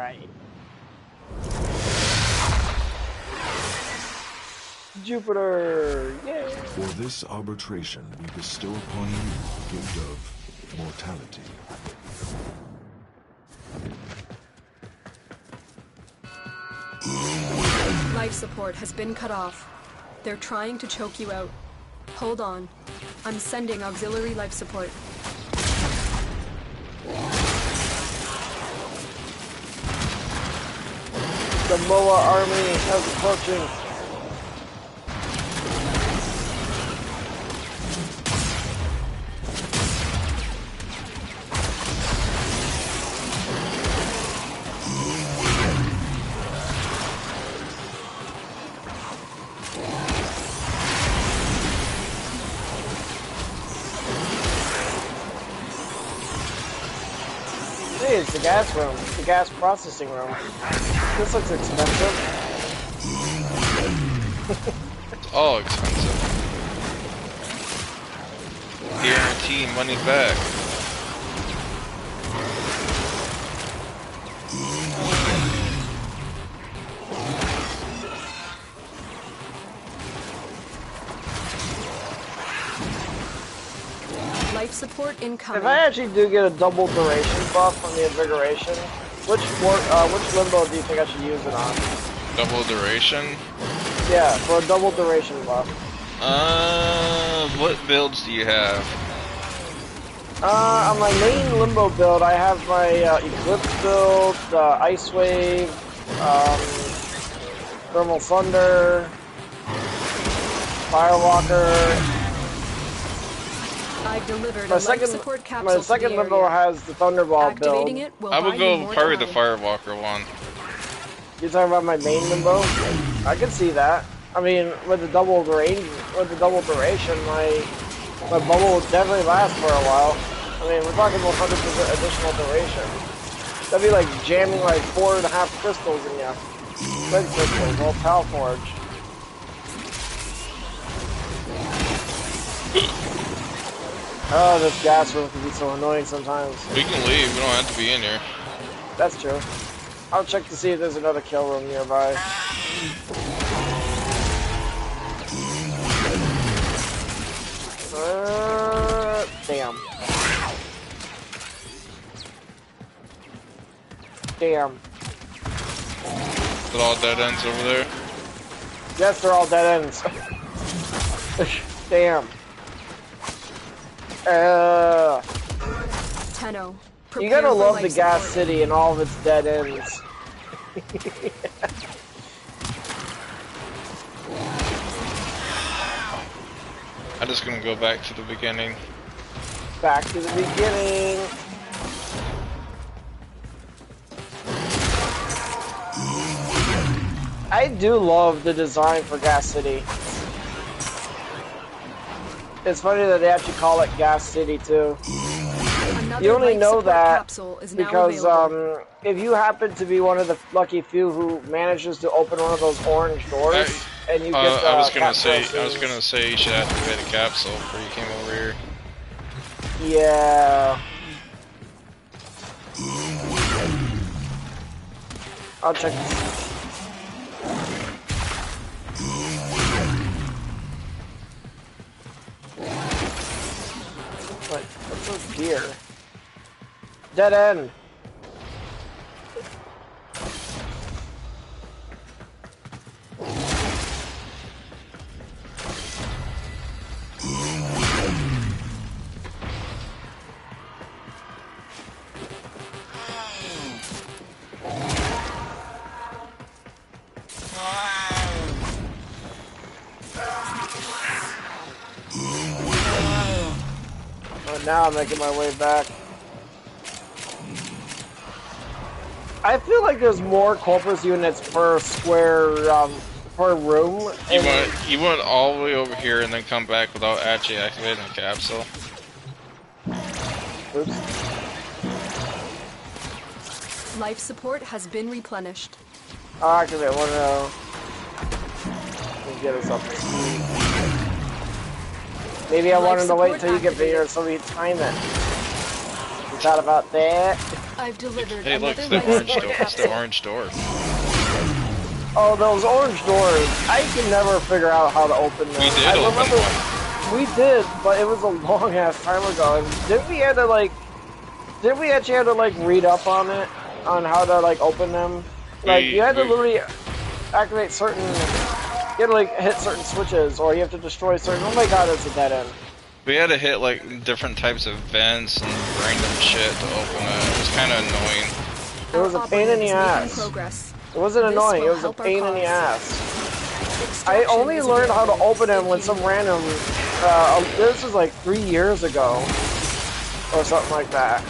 Alright. Jupiter! Yay! For this arbitration, we bestow upon you the gift of mortality. Life support has been cut off. They're trying to choke you out. Hold on. I'm sending auxiliary life support. The Moa army is approaching. Hey, it's the gas room. It's the gas processing room. This looks expensive. It's all expensive. Guarantee money back. Life support incoming. If I actually do get a double duration buff on the invigoration, which limbo do you think I should use it on? Double duration? Yeah, for a double duration buff. What builds do you have? On my main limbo build, I have my Eclipse build, Ice Wave, Thermal Thunder, Firewalker. I've delivered a life support capsule. My second limbo has the Thunderball build. Activating it will I would buy go you more probably the time. Firewalker one. You're talking about my main limbo? I can see that. I mean, with the double duration, my bubble would definitely last for a while. I mean, we're talking 100% additional duration. That'd be like jamming like 4.5 crystals in you. Red crystals, all Pal Forge. Oh, this gas room can be so annoying sometimes. We can leave, we don't have to be in here. That's true. I'll check to see if there's another kill room nearby. Damn. Damn. Is it all dead ends over there? Yes, they're all dead ends. Damn. Tenno. You gotta love the gas city and all of its dead ends. I'm just gonna go back to the beginning. Back to the beginning. I do love the design for Gas City. It's funny that they actually call it Gas City too. Another You only life know support that capsule is now because available. if you happen to be one of the lucky few who manages to open one of those orange doors and you get the I was gonna say you should activate a capsule before you came over here. Yeah. I'll check this. What's up here? Dead end. Now I'm making my way back. I feel like there's more Corpus units per square, per room. You went all the way over here and then come back without actually activating the capsule. Oops. Life support has been replenished. I'll activate one now. Let's get us up to speed. Maybe I wanted to wait until you get here so we time it. You thought about that? I've delivered Hey, look, another it's the life orange support door. It's capsule. the orange door. Oh, those orange doors. I can never figure out how to open them. We did I open remember one. we did, but it was a long ass time ago. And didn't we have to like? Didn't we actually have to like read up on it, on how to like open them? Like you had to literally activate certain. You had to like hit certain switches, or you have to destroy certain. Oh my god, it's a dead end. We had to hit like different types of vents and random shit to open it. It was kind of annoying. It was a pain in the ass. It wasn't annoying. It was a pain in the ass. I only learned how to open them when some random. This was like 3 years ago, or something like that.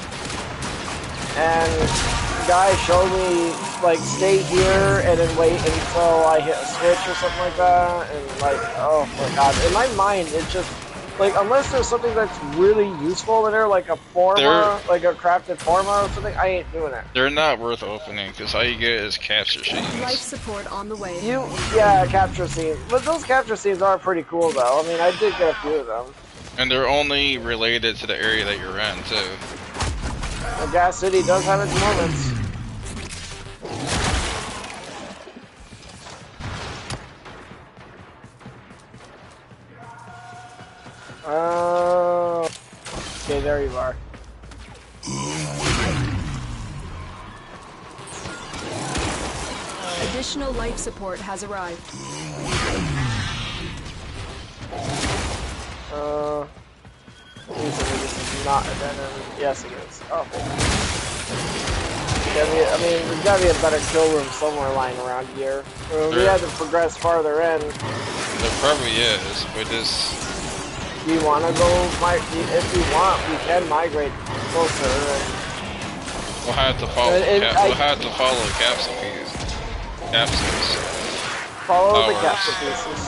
And the guy showed me like stay here and then wait until I hit a switch or something like that. And like, oh my god, in my mind it's just. Like, unless there's something that's really useful in there, like a forma, like a crafted forma or something, I ain't doing it. They're not worth opening, because all you get is capture scenes. Life support on the way. Yeah, capture scenes. But those capture scenes are pretty cool, though. I mean, I did get a few of them. And they're only related to the area that you're in, too. The Gas City does have its moments. Okay, there you are. Additional life support has arrived. This is not a dead end. Yes, it is. Oh. I mean, there's gotta be a better kill room somewhere lying around here. We had to progress farther in. There probably is, but just... Do you want to go? If you want, we can migrate closer. We'll have to follow. We'll have to follow the capsule pieces. Capsules. Follow the capsule pieces.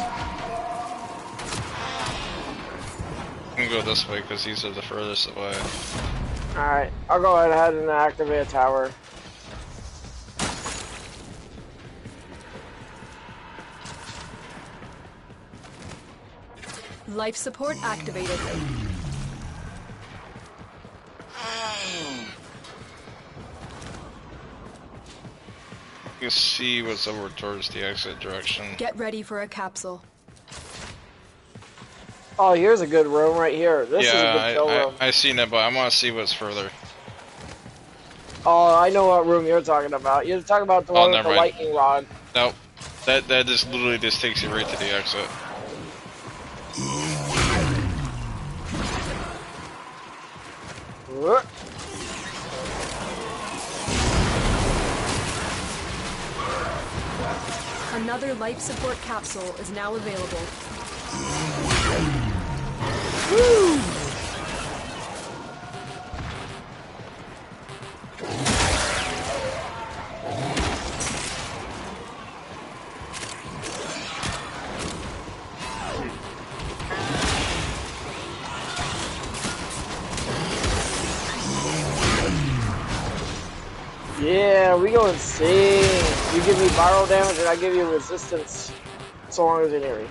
I'm gonna go this way because these are the furthest away. All right, I'll go ahead and activate a tower. Life support activated. You can see what's over towards the exit direction. Get ready for a capsule. Oh, here's a good room right here. This is a good kill room. I seen it, but I want to see what's further. Oh, I know what room you're talking about. You're talking about the one with the lightning rod. Nope. That just literally just takes you right to the exit. Whoop. Another life support capsule is now available. Woo! Yeah, we go insane. You give me viral damage and I give you resistance. So long as you're near me.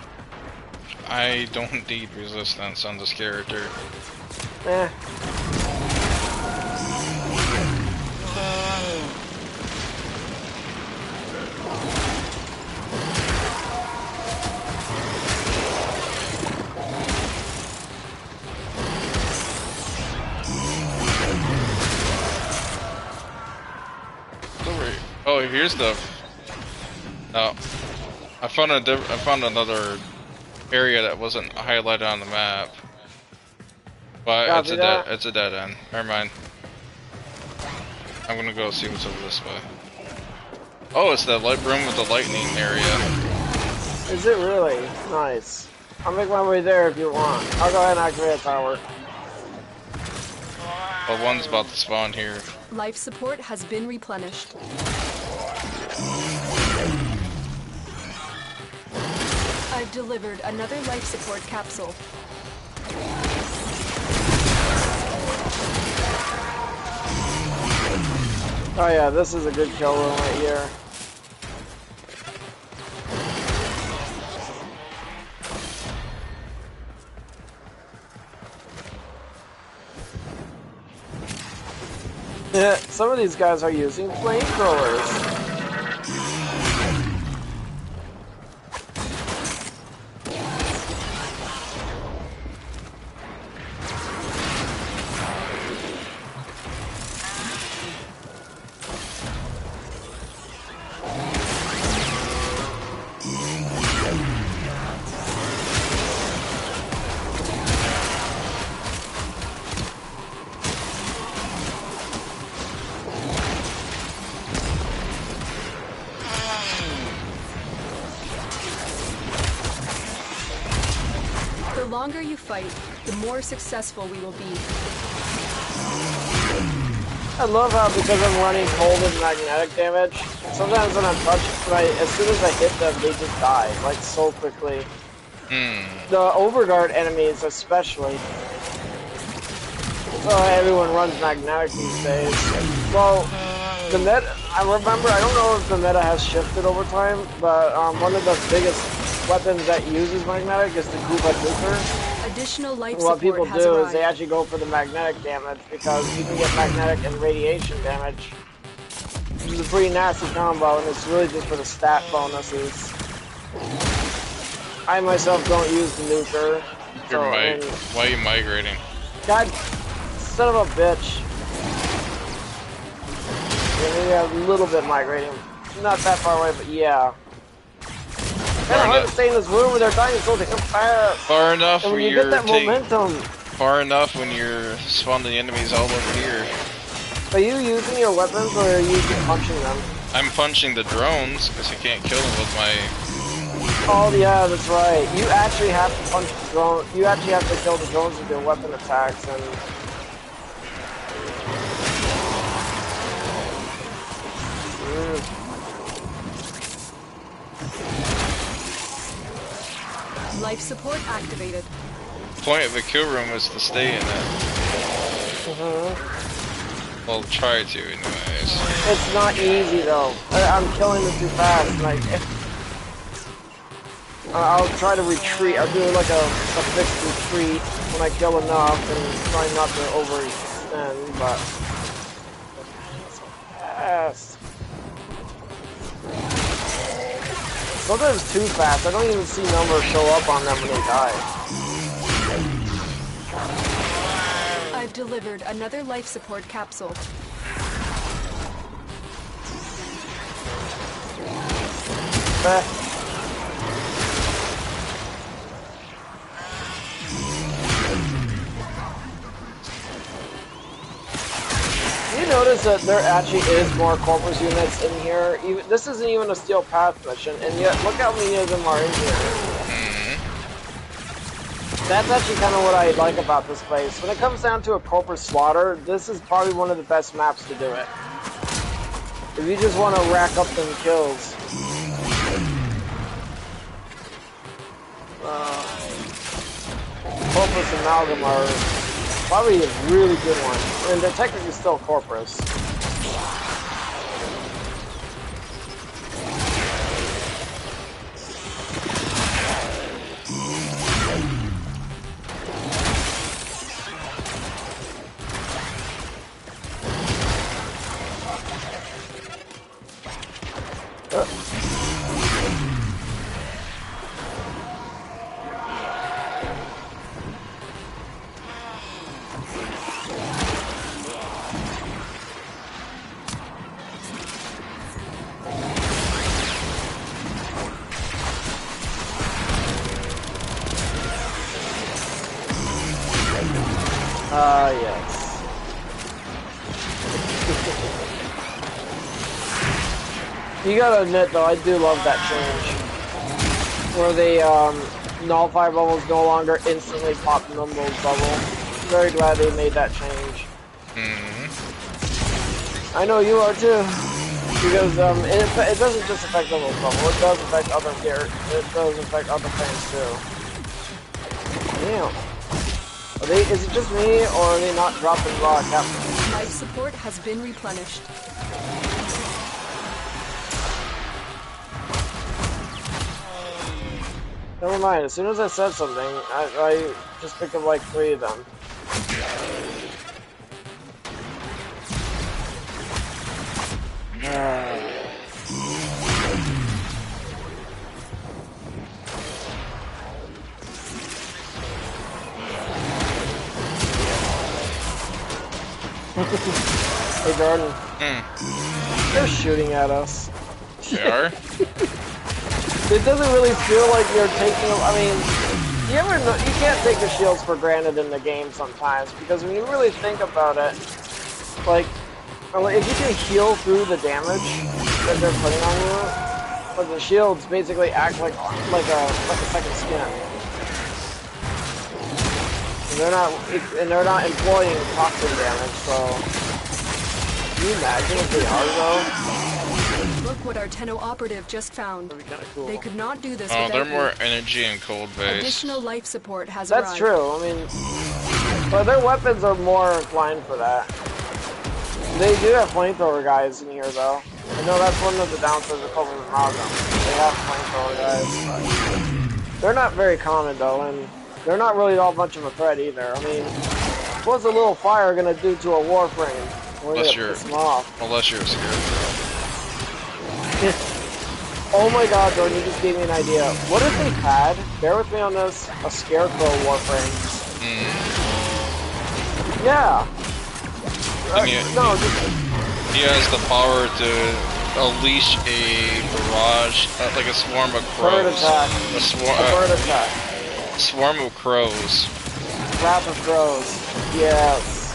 I don't need resistance on this character. Eh. Oh, here's the. No, I found another area that wasn't highlighted on the map, but it's a dead end. Never mind. I'm gonna go see what's over this way. Oh, it's the light room with the lightning area. Is it really? Nice. I'll make my way there if you want. I'll go ahead and activate a tower. Well, one's about to spawn here. Life support has been replenished. I've delivered another life support capsule. Oh yeah, this is a good kill room right here. Some of these guys are using flamethrowers. The longer you fight, the more successful we will be. I love how, because I'm running cold and magnetic damage, sometimes when I'm touched, as soon as I hit them, they just die, like, so quickly. The overguard enemies, especially. So everyone runs magnetic these days. Well, the meta, I remember, I don't know if the meta has shifted over time, but one of the biggest weapons that uses magnetic is the Kuba Nuker. Additional life What people has do arrived. is they actually go for the magnetic damage because you can get magnetic and radiation damage, which is a pretty nasty combo, and it's really just for the stat bonuses. I myself don't use the nuker. Why are you migrating? God, son of a bitch. Yeah, maybe a little bit migrating. Not that far away, but yeah. Kind of hard to stay in this room with their dinosaurs. They come fast. Far enough and when when you get that momentum. Far enough when you're spawning enemies all over here. Are you using your weapons or are you just punching them? I'm punching the drones because I can't kill them with my. Oh yeah, that's right. You actually have to punch the drone. You actually have to kill the drones with your weapon attacks and. Life support activated. The point of the kill room is to stay in it. Well, try to, anyways. It's not easy though. I'm killing them too fast. Like, I'll try to retreat. I'll do like a fixed retreat when I kill enough and try not to overextend. But so fast. Sometimes too fast. I don't even see numbers show up on them when they die. I've delivered another life support capsule. You notice that there actually is more Corpus units in here. This isn't even a Steel Path mission, and yet look how many of them are in here. That's actually kind of what I like about this place. When it comes down to a Corpus slaughter, this is probably one of the best maps to do it. If you just want to rack up them kills. Corpus Amalgam are probably a really good one. And they're technically still Corpus. Yes. You gotta admit though, I do love that change. Where they, nullify bubbles no longer instantly pop in the mode bubble. Very glad they made that change. I know you are too. Because, it doesn't just affect the mode bubble, it does affect other characters, it does affect other fans too. Damn. Is it just me, or are they not dropping raw capsules? Life support has been replenished. Never mind, as soon as I said something, I just picked up like 3 of them. Hey Jordan. They're shooting at us. They are? It doesn't really feel like you're taking them. I mean, you ever know, you can't take the shields for granted in the game sometimes, because when you really think about it, like, if you can heal through the damage that they're putting on you, but the shields basically act like a second skin. And they're not employing toxin damage, so can you imagine if they are though? Look what our Tenno operative just found. That'd be kinda cool. They could not do this Oh, without they're you. more energy and cold based. Additional life support has That's arrived. true. I mean, but their weapons are more inclined for that. They do have flamethrower guys in here, though. I know that's one of the downsides of Cobra and Amalgam. They have flamethrower guys, but they're not very common, though, and they're not really all much of a threat either. I mean, what's a little fire gonna do to a Warframe? Unless you're a scarecrow. Oh my god, Jordan, you just gave me an idea. What if they had, bear with me on this, a Scarecrow Warframe? Yeah. No, he has the power to unleash a barrage, like a swarm of crows. bird attack. A Bird attack. swarm of crows. Wrath of Crows. Yes.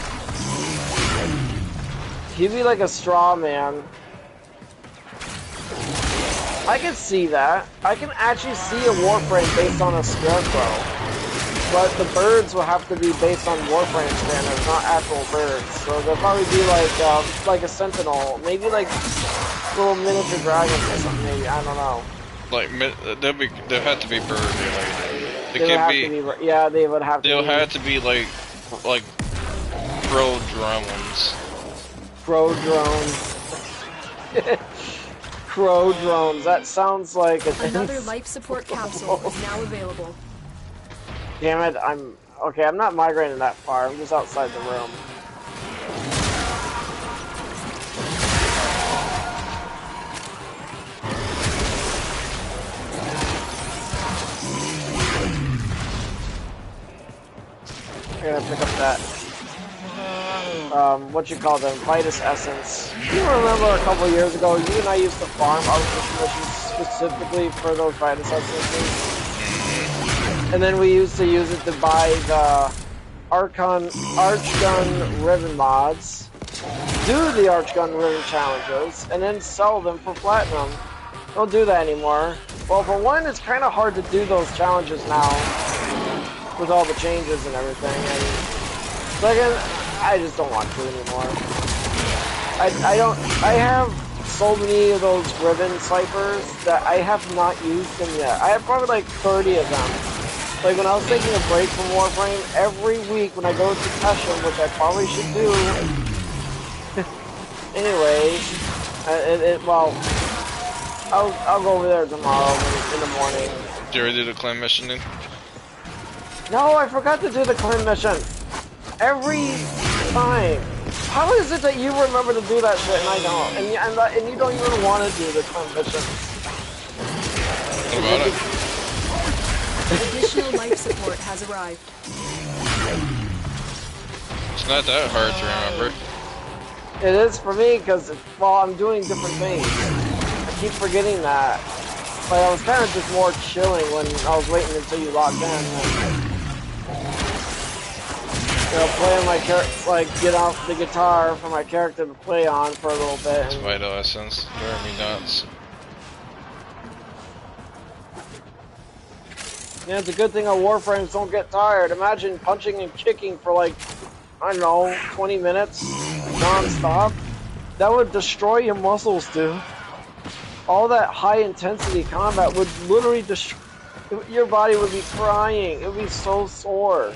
He'd be like a straw man. I can see that. I can actually see a Warframe based on a Scarecrow. But the birds will have to be based on Warframe standards, not actual birds. So they'll probably be like a Sentinel, maybe like little miniature dragons or something. Maybe, I don't know. Like they'll have to be bird related. They yeah, they would have to. They'll have to be like crow drones. Crow drones. Crow drones. That sounds like another life support capsule is now available. Damn it! I'm not migrating that far. I'm just outside the room. I'm gonna pick up that. What you call them? Vitus Essence. You remember a couple years ago, you and I used to farm artificial missions specifically for those Vitus Essences? And then we used to use it to buy the Archgun Ribbon mods, do the Archgun Ribbon challenges, and then sell them for Platinum. Don't do that anymore. Well, for one, it's kind of hard to do those challenges now with all the changes and everything. And second, I just don't want to anymore. I have so many of those ribbon ciphers that I have not used them yet. I have probably like 30 of them. Like when I was taking a break from Warframe, every week when I go to Teshem, which I probably should do. Anyway, well, I'll go over there tomorrow in the morning. Did you already do the claim mission then? No, I forgot to do the claim mission. Every time. How is it that you remember to do that shit and I don't? And you don't even want to do the claim mission? What about it? Additional life support has arrived. It's not that hard to remember. It is for me because, well, I'm doing different things. I keep forgetting that. But I was kind of just more chilling when I was waiting until you logged in. And, you know, playing my like get off the guitar for my character to play on for a little bit. It's Vital Essence. Driving me nuts. Yeah, it's a good thing our Warframes don't get tired. Imagine punching and kicking for like, I don't know, 20 minutes non-stop. That would destroy your muscles, dude. All that high-intensity combat would literally destroy... Your body would be crying. It would be so sore.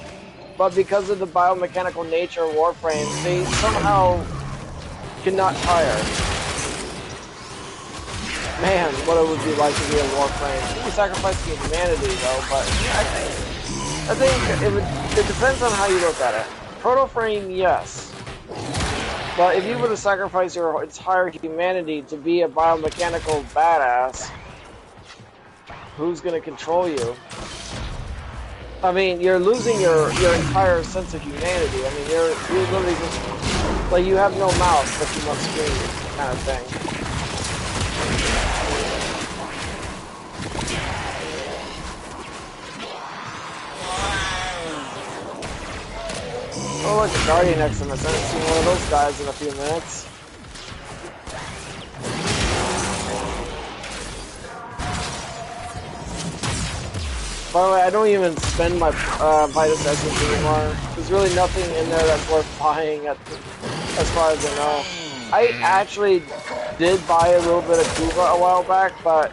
But because of the biomechanical nature of Warframes, they somehow cannot tire. Man, what it would be like to be a Warframe. You sacrifice humanity, though, but I think it depends on how you look at it. Proto-frame, yes. But if you were to sacrifice your entire humanity to be a biomechanical badass, who's going to control you? I mean, you're losing your entire sense of humanity. I mean, you're literally just Like you have no mouse, but you must scream, kind of thing. Oh, look, a Guardian next to us. I haven't seen one of those guys in a few minutes. By the way, I don't even spend my Vitus Essence anymore. There's really nothing in there that's worth buying as far as I know. I actually did buy a little bit of Kuva a while back, but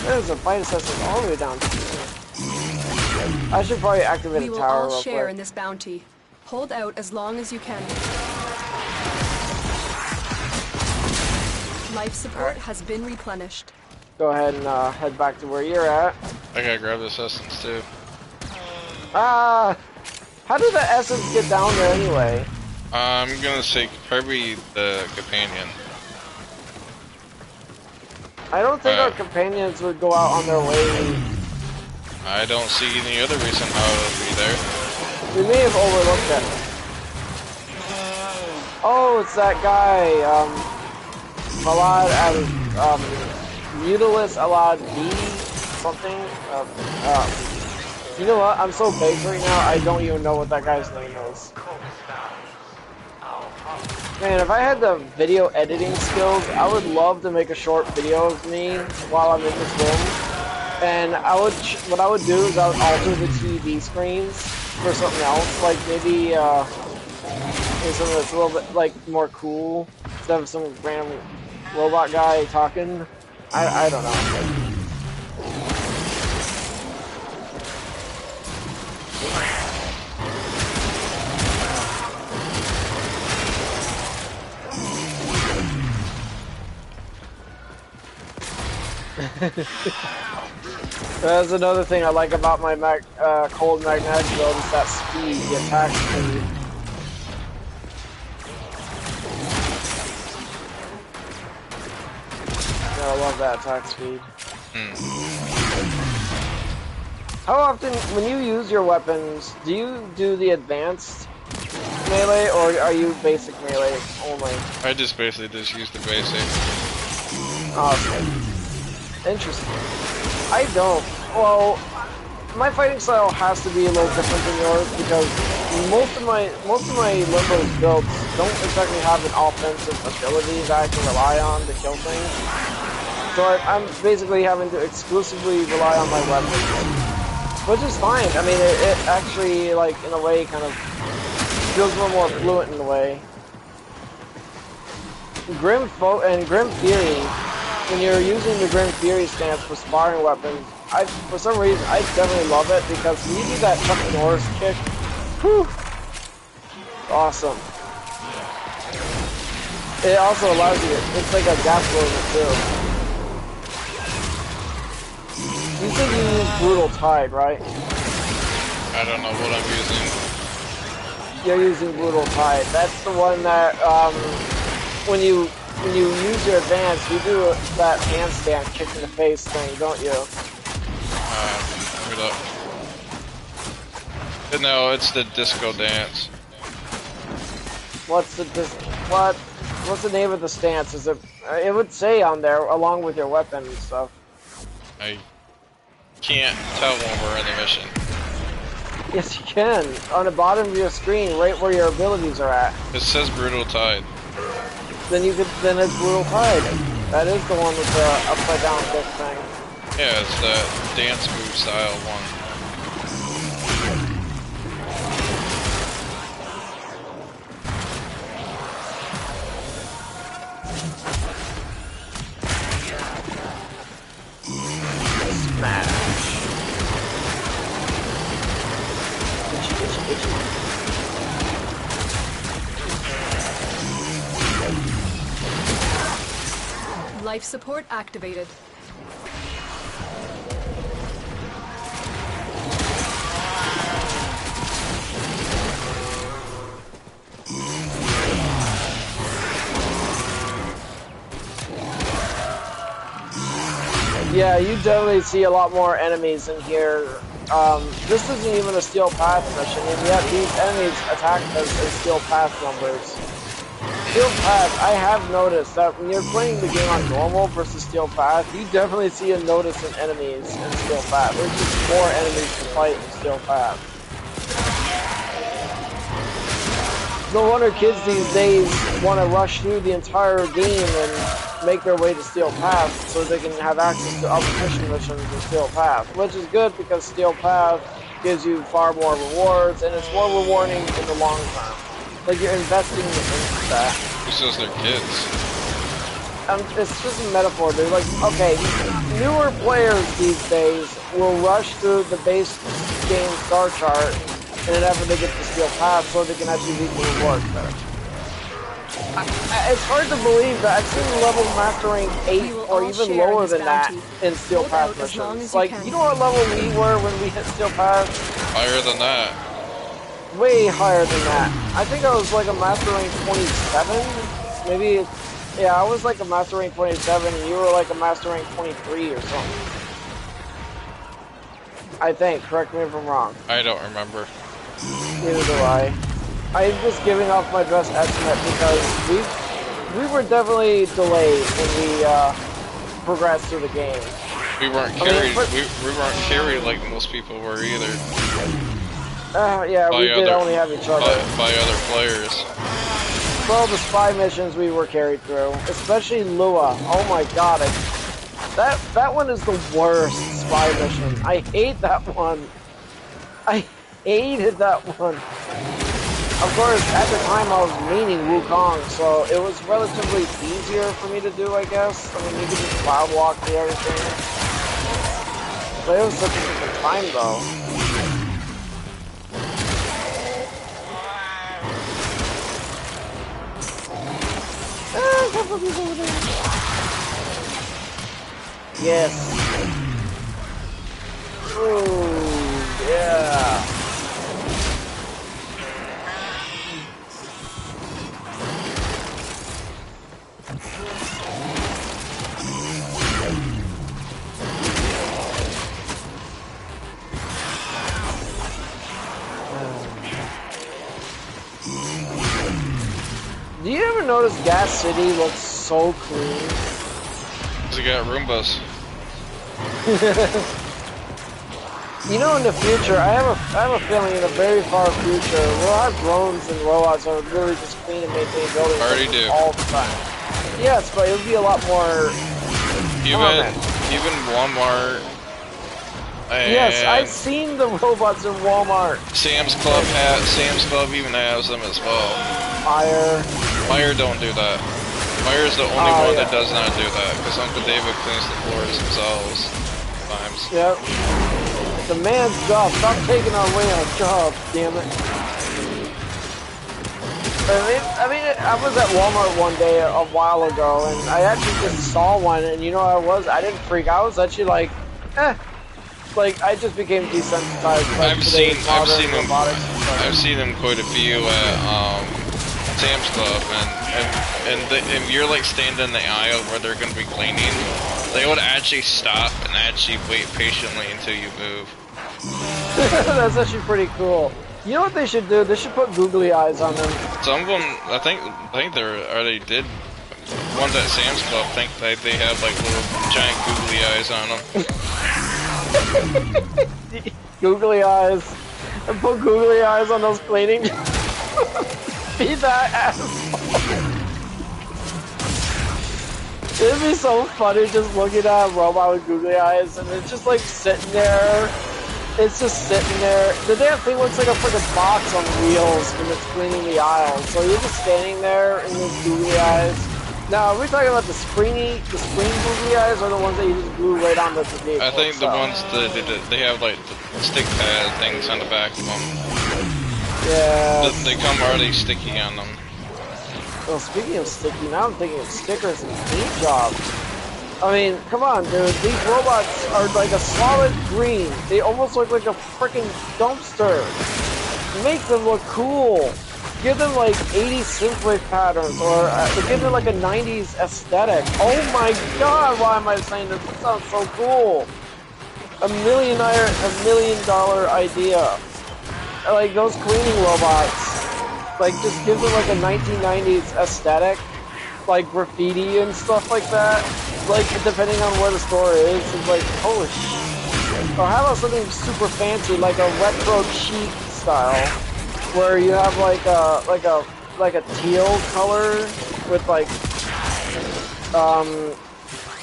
there's a Vitus Essence all the way down here. I should probably activate a tower real quick. We will all share in this bounty. Hold out as long as you can. Life support has been replenished. Go ahead and head back to where you're at. I gotta grab this essence too. Ah! How did the essence get down there anyway? I'm gonna say probably the companion. I don't think our companions would go out on their way. I don't see any other reason how it would be there. We may have overlooked it. Oh, it's that guy, Malad, Mutalis Alad B, something. You know what? I'm so baked right now, I don't even know what that guy's name is. Man, if I had the video editing skills, I would love to make a short video of me while I'm in this room. And what I would do is I would alter the TV screens for something else, like maybe something that's a little bit like more cool instead of some random robot guy talking. I don't know. That's another thing I like about my cold magnetic build is that speed, the attack speed. Yeah, I love that attack speed. How often, when you use your weapons, do you do the advanced melee or are you basic melee only? I just basically just use the basic. Awesome. Interesting. I don't. Well, my fighting style has to be a little different than yours because most of my Limbo's builds don't exactly have an offensive ability that I can rely on to kill things. So I'm basically having to exclusively rely on my weapons, which is fine. I mean, it actually, like, in a way, kind of feels a little more fluent in a way. Grim Fury. When you're using the Grim Fury stance for sparring weapons, for some reason, I definitely love it because when you do that Chuck Norris kick, whew, awesome. It also allows you, it's like a gap closer too. You said you use Brutal Tide, right? I don't know what I'm using. You're using Brutal Tide. That's the one that, when you use your advance, you do that handstand kick in the face thing, don't you? Let me look. No, it's the disco dance. What's the name of the stance? Is it? It would say on there along with your weapon and stuff. I can't tell when we're in the mission. Yes, you can. On the bottom of your screen, right where your abilities are at. It says Brutal Tide. Then it's Brutal Tide. That is the one with the upside down kick thing. Yeah, it's the dance move style one. Smash. Life support activated. Yeah, you definitely see a lot more enemies in here this isn't even a Steel Path mission, and yet these enemies attack us as Steel Path numbers. Steel Path, I have noticed that when you're playing the game on normal versus Steel Path, you definitely see a notice in enemies in Steel Path. There's just more enemies to fight in Steel Path. No wonder kids these days want to rush through the entire game and make their way to Steel Path so they can have access to other mission missions in Steel Path, which is good because Steel Path gives you far more rewards and it's more rewarding in the long term. Like you're investing in that. Who says they're kids? It's just a metaphor, dude. Like, okay, newer players these days will rush through the base game star chart in an effort to get to Steel Path so they can actually reap the rewards better. It's hard to believe that I've seen level master rank 8 or even lower than that in Steel Path missions. Like, you know what level we were when we hit Steel Path? Higher than that. Way higher than that. I think I was like a master rank 27. Maybe, yeah, I was like a master rank 27 and you were like a master rank 23 or something. I think, correct me if I'm wrong. I don't remember. Neither do I. I'm just giving off my best estimate because we were definitely delayed when we progressed through the game. We weren't carried. We weren't carried like most people were either. Yeah, we did only have each other. By other players. Well, the spy missions we were carried through, especially Lua. Oh my god, that one is the worst spy mission. I hate that one. I hated that one. Of course, at the time I was maining Wukong, so it was relatively easier for me to do, I guess. I mean, you could just cloud walk through everything. But it was such a different time, though. A couple of people over there. Yes. Ooh, yeah. Do you ever notice Gas City looks so clean? Because it got Roombas. You know, in the future, I have a feeling in the very far future, we'll have drones and robots that will really just clean and maintain buildings Already do. all the time. Yes, but it would be a lot more... Even Walmart. Yes, I've seen the robots in Walmart. Sam's Club even has them as well. Fire don't do that. Fire's the only one that does not do that, because Uncle David cleans the floors themselves sometimes. Yep. It's a man's job. Stop taking away our job, damn it. I was at Walmart one day a while ago, and I actually just saw one, and you know what I didn't freak out. I was actually like, like, I just became desensitized by I've seen them quite a few at Sam's Club, and you're like standing in the aisle where they're gonna be cleaning. They would actually stop and actually wait patiently until you move. That's actually pretty cool. You know what they should do? They should put googly eyes on them. Some of them, I think they already did. Ones at Sam's Club, I think they have like little giant googly eyes on them. Googly eyes. And put googly eyes on those cleaning. Be that asshole. It'd be so funny just looking at a robot with googly eyes and it's just like sitting there. It's just sitting there. The damn thing looks like a freaking box on wheels when it's cleaning the aisles. So you're just standing there in these googly eyes. Now, are we talking about the spring googly eyes or the ones that you just glue right onto the vehicle? I think the ones that they have like the stick pad things on the back of them. Yeah. They come already sticky on them. Well, speaking of sticky, now I'm thinking of stickers and paint jobs. I mean, come on, dude. These robots are like a solid green. They almost look like a freaking dumpster. Make them look cool. Give them like 80s synthwave patterns, or give them like a 90s aesthetic. Oh my god, why am I saying this? This sounds so cool. $1 million idea. Like those cleaning robots, like just gives it like a 1990s aesthetic, like graffiti and stuff like that. Like depending on where the store is, it's like holy shit. Or how about something super fancy, like a retro cheap style, where you have like a teal color with like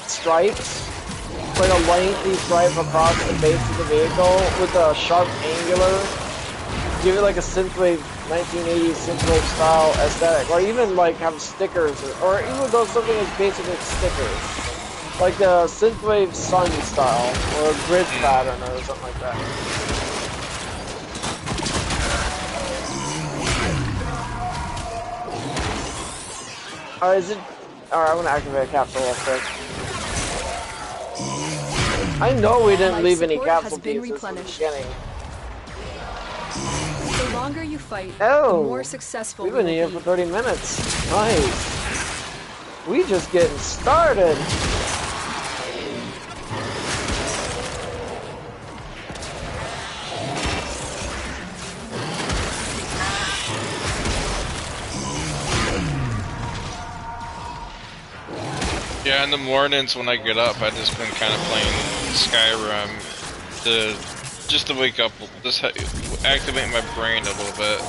stripes, like a lengthy stripe across the base of the vehicle with a sharp angular. Give it like a synthwave 1980s synthwave style aesthetic, or even like have stickers, or even though something as basic as stickers, like the synthwave sun style or a grid pattern or something like that. Alright, is it? Alright, I'm gonna activate a capsule real quick. I know we didn't leave any capsule pieces in the beginning. The longer you fight, Oh, the more successful we've been here for 30 minutes. Nice. We just getting started. Yeah, in the mornings when I get up, I just been kind of playing Skyrim just to wake up, just activate my brain a little bit.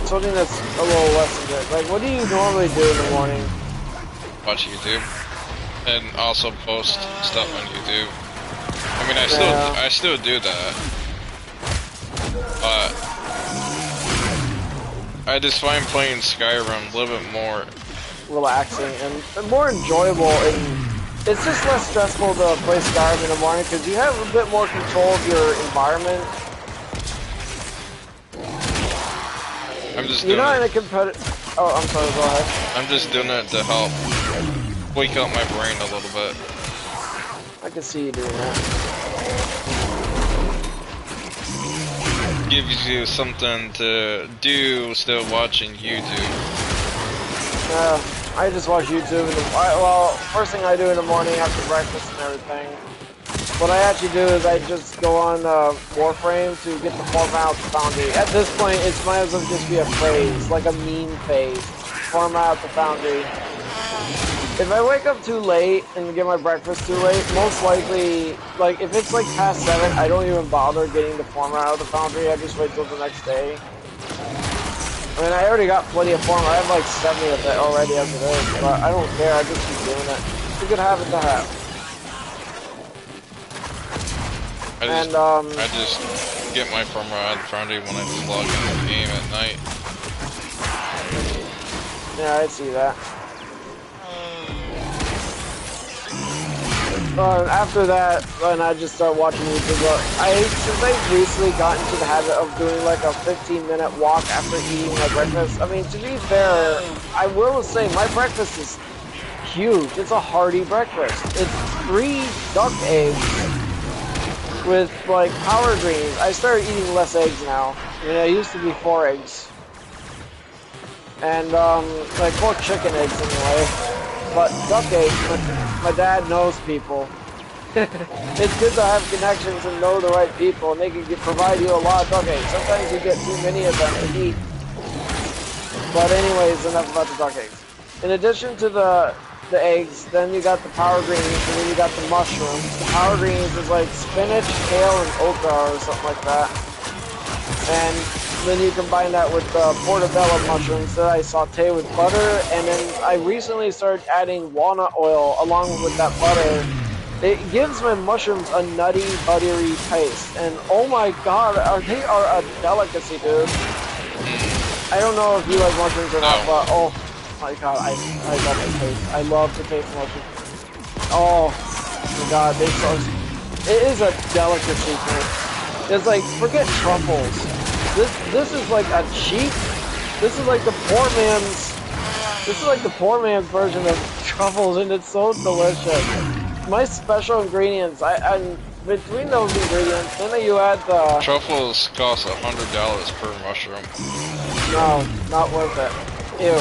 Something that's a little less good. Like, what do you normally do in the morning? Watch YouTube, and also post stuff on YouTube. I mean, I still do that, but I just find playing Skyrim a little bit more relaxing and more enjoyable, and it's just less stressful to play Skyrim in the morning because you have a bit more control of your environment. You're not in a competitive. Oh, I'm sorry. Go ahead. I'm just doing it to help wake up my brain a little bit. I can see you doing that. Gives you something to do still watching YouTube. I just watch YouTube. Well, first thing I do in the morning after breakfast and everything. What I actually do is I just go on Warframe to get the format out the Foundry. At this point, it might as well just be a phase, like a meme phase. Format out the Foundry. If I wake up too late and get my breakfast too late, most likely, like if it's like past 7, I don't even bother getting the format out of the Foundry. I just wait till the next day. I mean, I already got plenty of format. I have like 70 of it already as it is, but I don't care. I just keep doing it. It's a good habit to have. I just get my format out of the Foundry when I just log into the game at night. Yeah, I see that. After that, then I just start watching YouTube. Since I've recently gotten into the habit of doing like a 15-minute walk after eating my breakfast. I mean, to be fair, I will say my breakfast is huge. It's a hearty breakfast. It's 3 duck eggs with like power greens. I started eating less eggs now. I mean, I used to be 4 eggs. And like 4 chicken eggs anyway. But duck eggs, my dad knows people. It's good to have connections and know the right people, and they can provide you a lot of duck eggs. Sometimes you get too many of them to eat. But anyways, enough about the duck eggs. In addition to the eggs, then you got the power greens, and then you got the mushrooms. The power greens is like spinach, kale, and okra or something like that. And then you combine that with the portobello mushrooms that I saute with butter, and then I recently started adding walnut oil along with that butter. It gives my mushrooms a nutty, buttery taste, and oh my god, they are a delicacy, dude. I don't know if you like mushrooms or not, but oh my god, I love the taste. I love the taste of mushrooms. Oh my god, it is a delicacy, dude. It's like, forget truffles. This is like a cheap. This is like the poor man's version of truffles, and it's so delicious. My special ingredients, between those ingredients, then you add the truffles cost $100 per mushroom. No, not worth it. Ew.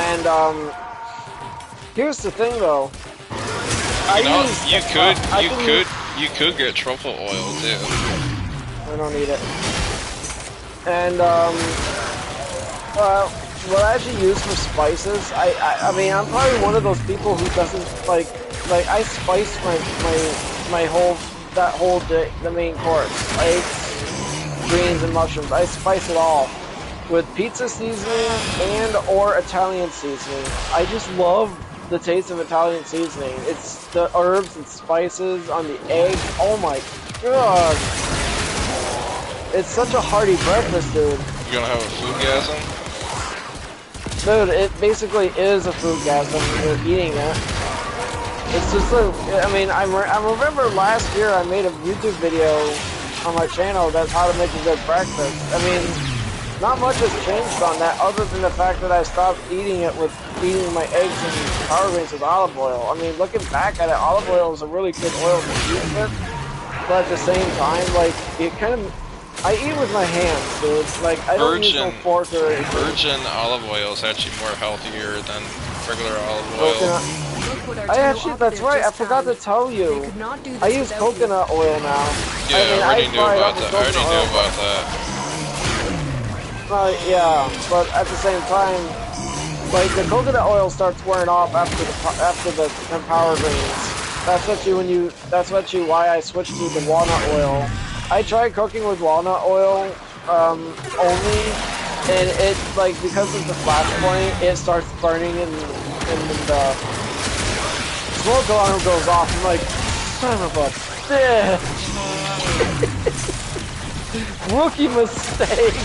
And here's the thing though. You could get truffle oil too. I don't need it. And what I actually use for spices, I mean, I'm probably one of those people who doesn't like I spice my whole day, the main course, eggs, greens, and mushrooms. I spice it all with pizza seasoning and or Italian seasoning. I just love the taste of Italian seasoning. It's the herbs and spices on the egg. Oh my god. It's such a hearty breakfast, dude. You gonna have a foodgasm? Dude, it basically is a foodgasm when you're eating it. It's just like, I mean, I remember last year I made a YouTube video on my channel that's how to make a good breakfast. I mean, not much has changed on that other than the fact that I stopped eating my eggs and power greens with olive oil. I mean, looking back at it, olive oil is a really good oil to eat with, but at the same time, like, it kind of, I eat with my hands, dude. Like, I don't use no fork or anything. Virgin olive oil is actually more healthier than regular olive oil. That's right, I forgot to tell you. I use coconut oil now. Yeah, I already knew about that. Yeah, but at the same time, like, the coconut oil starts wearing off after the power greens. That's actually why I switched to the walnut oil. I tried cooking with walnut oil only, and it, like, because of the flash point, it starts burning and the smoke alarm goes off. I'm like, son of a bitch. Rookie mistake.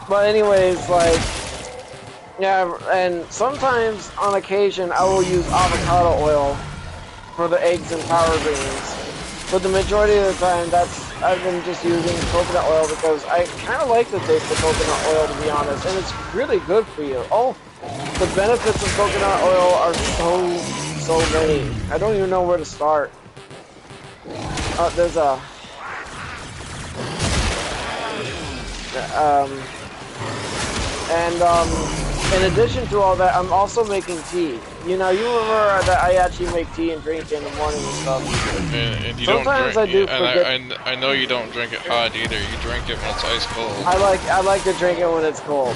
But anyways, like, yeah, and sometimes on occasion I will use avocado oil for the eggs and power greens. But the majority of the time, I've been just using coconut oil because I kind of like the taste of coconut oil, to be honest, and it's really good for you. Oh, the benefits of coconut oil are so many. I don't even know where to start. There's a in addition to all that, I'm also making tea. You know, you remember that I actually make tea and drink in the morning and stuff. And you Sometimes don't drink, I do forget. and I know you don't drink it hot either. You drink it when it's ice cold. I like to drink it when it's cold.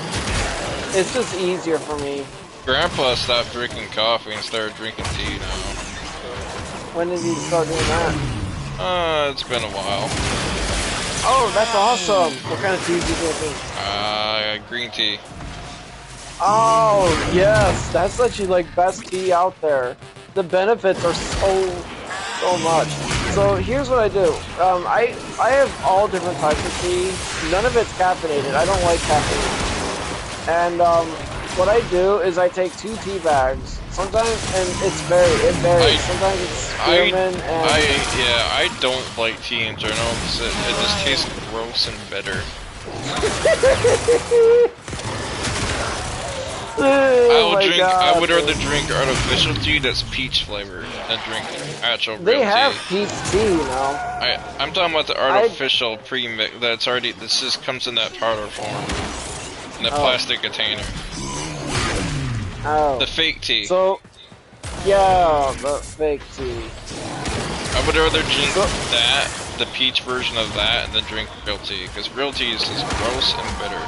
It's just easier for me. Grandpa stopped drinking coffee and started drinking tea now. When did he start doing that? It's been a while. Oh, that's awesome. What kind of tea is he drinking? Green tea. Oh, yes. That's actually, like, best tea out there. The benefits are so much. So here's what I do. I have all different types of tea. None of it's caffeinated. I don't like caffeine. And what I do is I take 2 tea bags. Sometimes, and it varies. Sometimes it's spearmint and... I don't like tea in general because it just tastes gross and bitter. I would rather drink artificial tea that's peach flavored than drink actual real tea. They have peach tea, you know. I'm talking about the artificial premix that's already. This just comes in that powder form, in the plastic container. Oh. The fake tea. So, yeah, the fake tea. I would rather drink that, the peach version of that, than drink real tea, because real tea is just gross and bitter.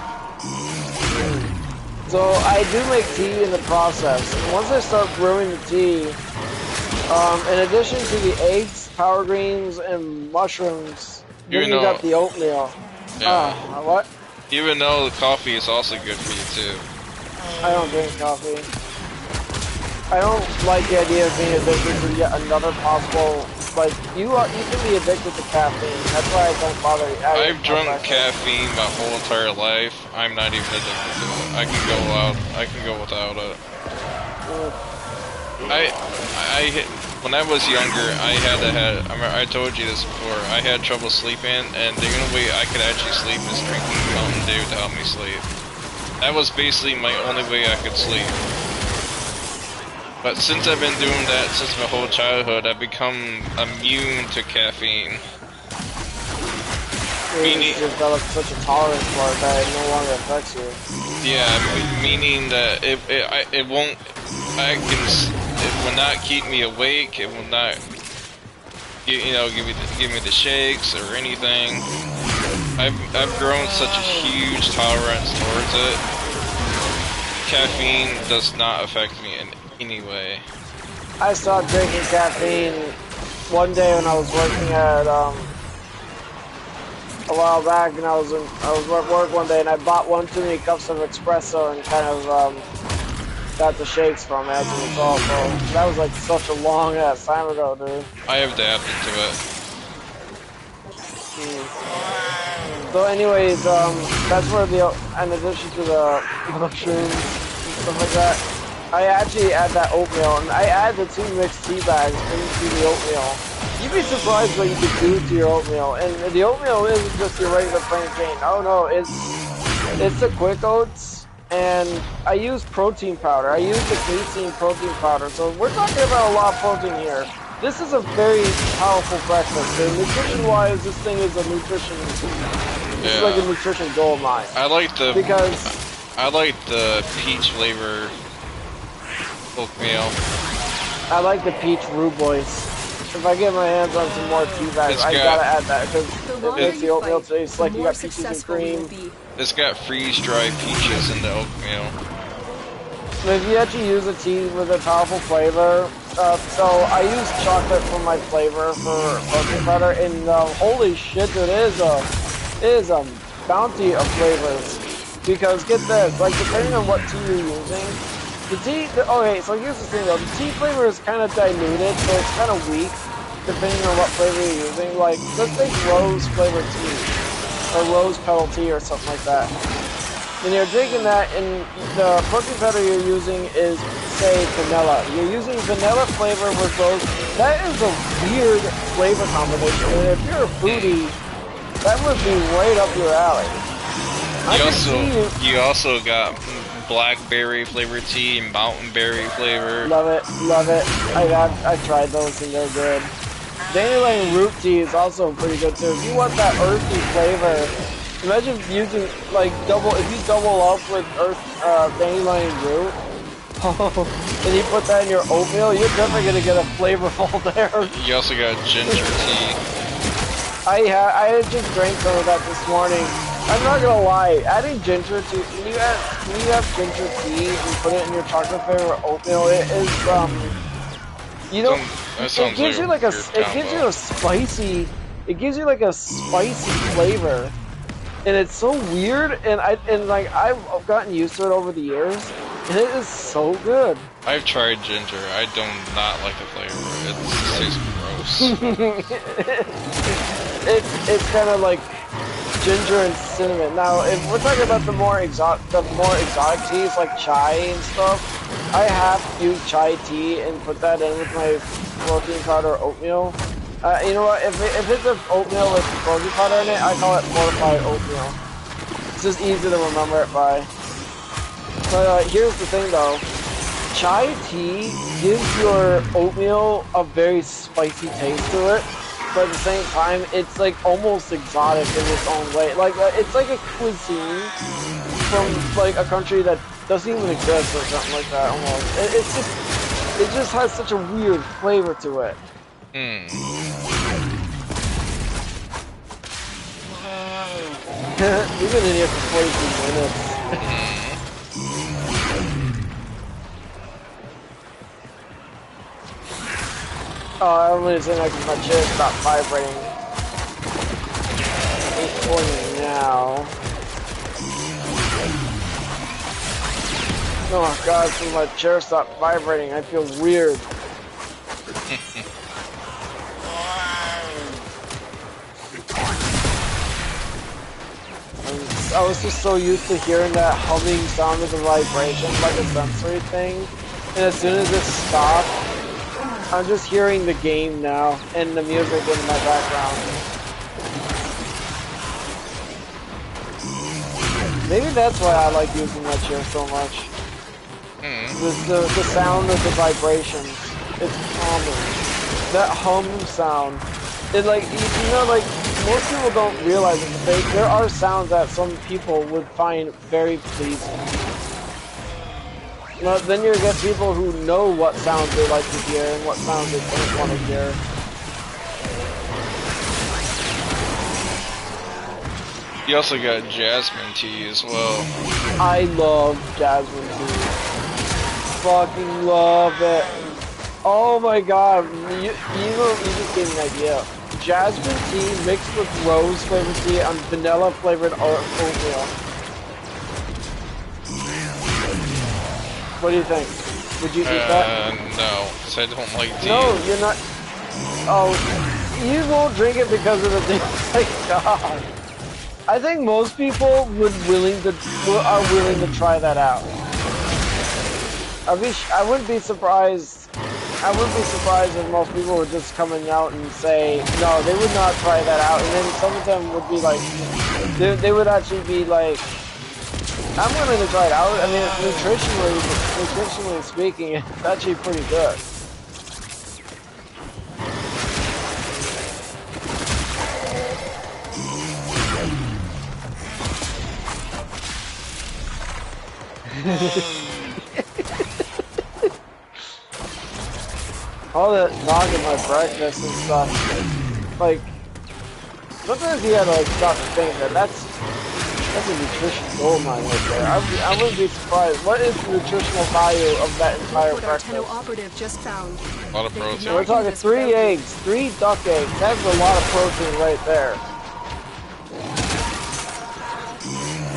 So I do make tea in the process. And once I start brewing the tea, in addition to the eggs, power greens, and mushrooms, then you got the oatmeal. Yeah. What? Even though the coffee is also good for you too. I don't drink coffee. I don't like the idea of being addicted to yet another possible. Like, you can be addicted to caffeine. That's why I don't bother. I've drunk caffeine my whole entire life. I'm not even addicted to it. I can go without it. When I was younger, I told you this before, I had trouble sleeping, and the only way I could actually sleep is drinking Mountain Dew to help me sleep. That was basically my only way I could sleep. But since I've been doing that since my whole childhood, I've become immune to caffeine. You develop such a tolerance for it that it no longer affects you. Yeah, meaning that it won't. will not keep me awake. It will not, you know, give me the shakes or anything. I've grown such a huge tolerance towards it. Caffeine does not affect me in any way. I stopped drinking caffeine one day when I was working at a while back, and I was at work one day, and I bought one too many cups of espresso and kind of got the shakes from it as a result. So that was like such a long ass time ago, dude. I have adapted to it. So anyways, that's where in addition to the mushrooms and stuff like that, I actually add that oatmeal, and I add the 2 mixed tea bags into the oatmeal. You'd be surprised what you could do to your oatmeal, and the oatmeal isn't just your regular plain Jane. Oh no, it's the quick oats, and I use protein powder. I use the casein protein powder, so we're talking about a lot of protein here. This is a very powerful breakfast, and nutrition-wise, this thing is a nutrition. This is like a nutrition goal of mine. I like the peach flavor oatmeal. I like the peach Rue Boys. If I get my hands on some more tea bags, I gotta add that because it makes the oatmeal taste like you got peaches and cream. It's got freeze-dried peaches in the oatmeal. If you actually use a tea with a powerful flavor, so I use chocolate for my flavor for protein powder, and holy shit, dude, it is a bounty of flavors. Because get this, like depending on what tea you're using, okay, so here's the thing though, the tea flavor is kind of diluted, so it's kind of weak, depending on what flavor you're using. Like, let's take rose flavored tea, or rose petal tea, or something like that. And you're drinking that, and the protein powder you're using is, say, vanilla. You're using vanilla flavor with rose. That is a weird flavor combination, and if you're a foodie, that would be right up your alley. You also got blackberry flavored tea and mountain berry flavor. Love it, love it. I tried those and they're good. Dandelion root tea is also pretty good too. If you want that earthy flavor, imagine using like if you double up with dandelion root, and you put that in your oatmeal, you're definitely gonna get a flavorful there. You also got ginger tea. I just drank some of that this morning. I'm not gonna lie, adding ginger to when you have ginger tea and put it in your chocolate flavor oatmeal, it is it gives you like a spicy flavor, and it's so weird, and I've gotten used to it over the years, and it is so good. I've tried ginger. I do not like the flavor. It tastes gross. It's kind of like ginger and cinnamon. Now, if we're talking about the more exotic teas like chai and stuff, I have used chai tea and put that in with my protein powder oatmeal. You know what? If it's an oatmeal with protein powder in it, I call it fortified oatmeal. It's just easy to remember it by. But here's the thing, though. Chai tea gives your oatmeal a very spicy taste to it. But at the same time, it's like almost exotic in its own way. Like it's like a cuisine from like a country that doesn't even exist or something like that. Almost, it just has such a weird flavor to it. We've been in here for 42 minutes. Oh, I'm really saying that because my chair stopped vibrating. 8:20 now. Oh god, since my chair stopped vibrating, I feel weird. I was just so used to hearing that humming sound of the vibration, like a sensory thing. And as soon as it stopped, I'm just hearing the game now, and the music in my background. Maybe that's why I like using my chair so much. The sound of the vibrations. It's calming. That hum sound. It like, you know, like, most people don't realize it, but there are sounds that some people would find very pleasing. No, then you get people who know what sounds they like to hear and what sounds they don't want to hear. You also got Jasmine tea as well. I love Jasmine tea. Fucking love it. Oh my god, you just gave me an idea. Jasmine tea mixed with rose flavored tea and vanilla flavored oatmeal. What do you think? Would you eat that? No, because I don't like tea. No, you're not. Oh, you won't drink it because of the thing. My god. I think most people are willing to try that out. I wouldn't be surprised. I wouldn't be surprised if most people were just coming out and say no, they would not try that out, and then some of them would be like, they would actually be like, I'm willing to try it out. I mean, nutritionally speaking, it's actually pretty good. All that knocking my breakfast and stuff. Like, sometimes you gotta like stop and think that that's a nutrition gold mine right there. I wouldn't be surprised. What is the nutritional value of that entire breakfast? Operative just found. A lot of protein. We're talking 3 eggs, 3 duck eggs. That's a lot of protein right there.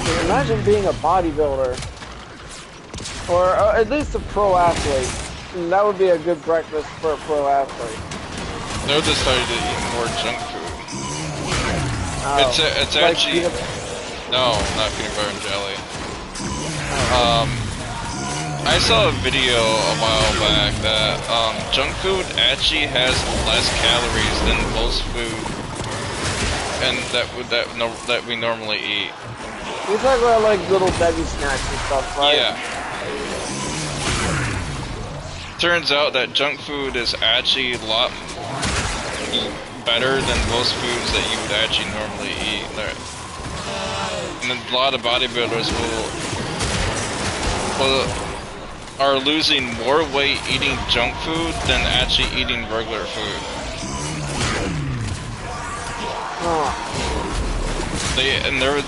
And imagine being a bodybuilder, or at least a pro athlete. And that would be a good breakfast for a pro athlete. They're decided to eat more junk food. It's like actually no, not peanut butter and jelly. I saw a video a while back that junk food actually has less calories than most food, and that we normally eat. We talk about like little Debbie snacks and stuff, right? Yeah. Turns out that junk food is actually a lot better than most foods that you would actually normally eat. And a lot of bodybuilders are losing more weight eating junk food than actually eating regular food.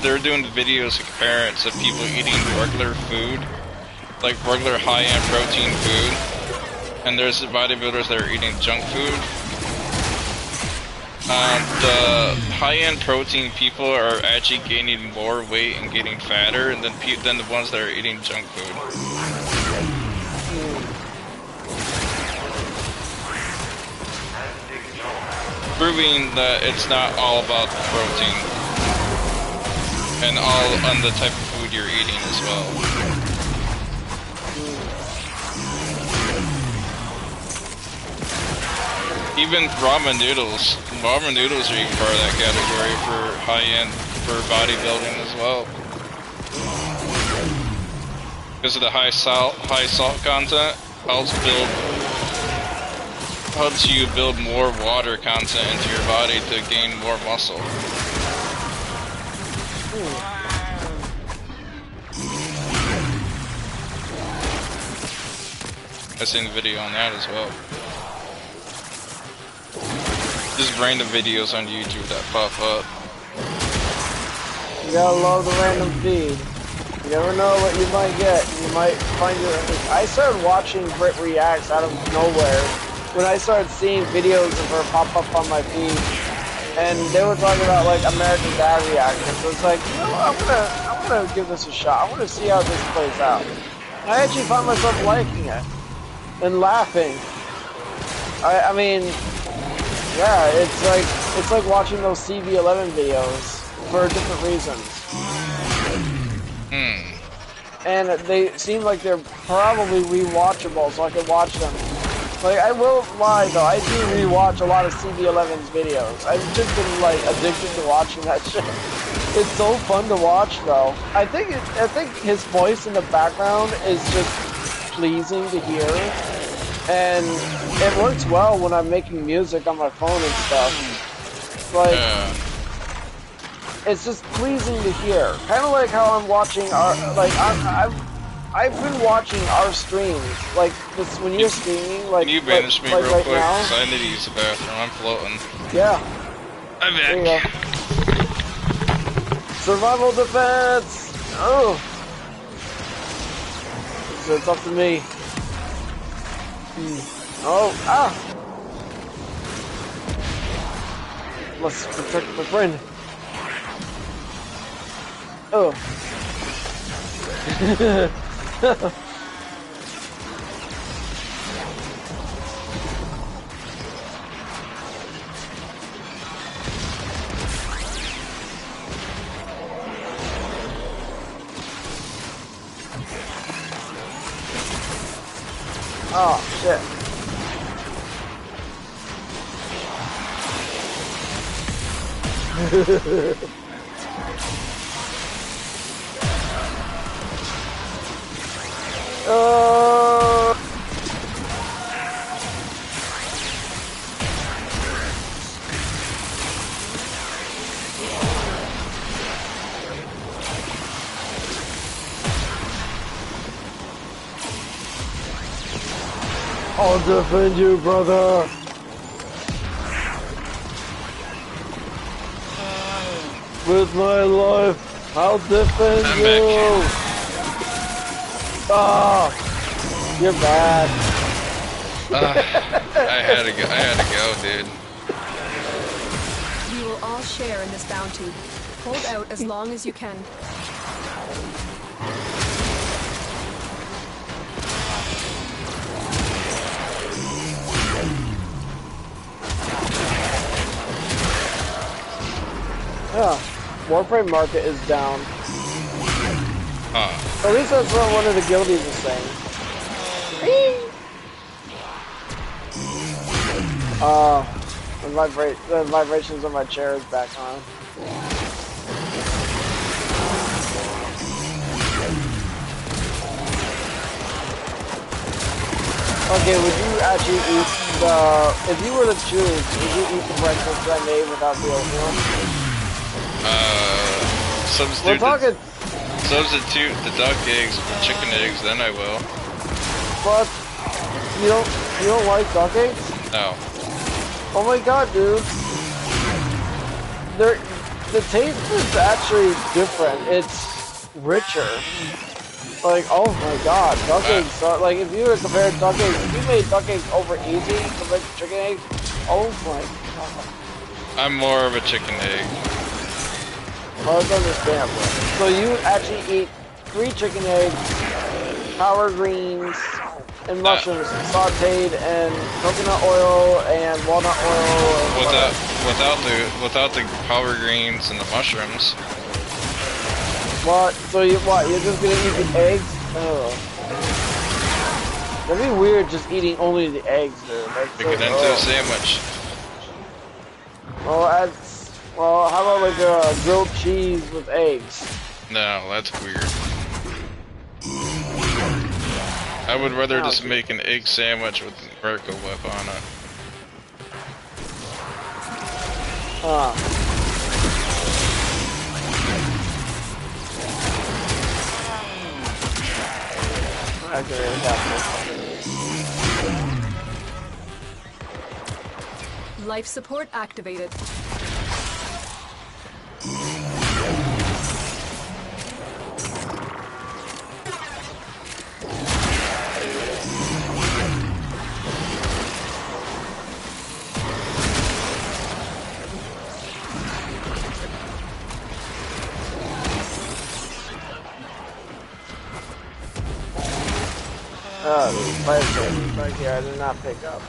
They're doing videos of parents of people eating regular food, like regular high-end protein food. And there's bodybuilders that are eating junk food. The high-end protein people are actually gaining more weight and getting fatter than the ones that are eating junk food. Proving that it's not all about the protein and all on the type of food you're eating as well. Even ramen noodles are even part of that category for high-end, for bodybuilding as well. Because of the high salt content, helps you build more water content into your body to gain more muscle. I've seen the video on that as well. Just random videos on YouTube that pop up. You gotta love the random feed. You never know what you might get. You might find your... I started watching Brit Reacts out of nowhere when I started seeing videos of her pop up on my feed. And they were talking about like American Dad reactions. So it's like, you know, I'm gonna give this a shot. I want to see how this plays out. And I actually found myself liking it and laughing. I mean, yeah, it's like watching those CV11 videos for different reasons. And they seem like they're probably rewatchable, so I can watch them. Like, I will lie though, I do rewatch a lot of CV11's videos. I've just been like addicted to watching that shit. It's so fun to watch though. I think his voice in the background is just pleasing to hear, and it works well when I'm making music on my phone and stuff. Like, it's just pleasing to hear. Kind of like how I'm watching I've been watching our streams, like this when you're streaming, like Can you banish me real right quick? now. Cause I need to use the bathroom. I'm floating. Yeah. I'm There you go. back. Survival defense. Oh. So it's up to me. Oh, ah. Let's protect my friend. Oh. Oh, shit. I'll defend you, brother. With my life, I'll defend I'm you. Ah, you're bad. I had to go, dude. We will all share in this bounty. Hold out as long as you can. Yeah, Warframe market is down. Huh. At least that's what one of the guildies is saying. The vibrations of my chair is back on. Okay, would you actually eat if you were to choose, would you eat the breakfast I made without the oatmeal? Substitute the duck eggs with chicken eggs, then I will. But you don't like duck eggs? No. Oh my god, dude. The taste is actually different. It's richer. Like, oh my god, duck eggs are, like, if you were to compare duck eggs, if you made duck eggs over easy compared to chicken eggs, oh my god. I'm more of a chicken egg. Oh, it's understandable. So you actually eat 3 chicken eggs, power greens, and mushrooms sauteed in coconut oil and walnut oil. And Without the power greens and the mushrooms. What? So you're just gonna eat the eggs? Oh. That'd be weird just eating only the eggs, dude. Make it into a sandwich. Well, how about like a grilled cheese with eggs? No, that's weird. I would rather just make an egg sandwich with Miracle Whip on it. Life support activated. Oh, there's fire stations back here I did not pick up.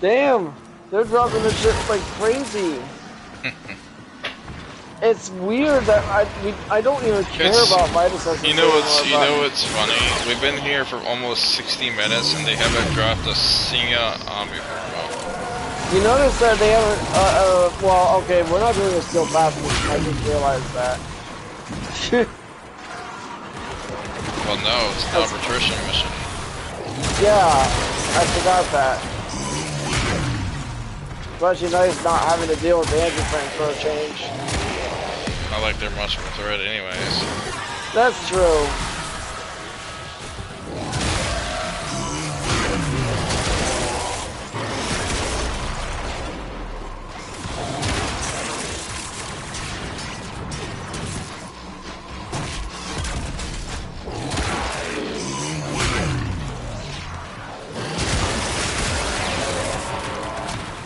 Damn! They're dropping the shit like crazy. It's weird that I don't even care about Vitus. You know what's funny? We've been here for almost 60 minutes and they haven't dropped a single before. You notice that they haven't, well, okay, we're not doing a steel pass mission, I just realized that. Well, no, it's an arbitration mission. Yeah, I forgot that. Especially nice not having to deal with the anti-frame for a change. Not like they're much of a threat anyways. That's true.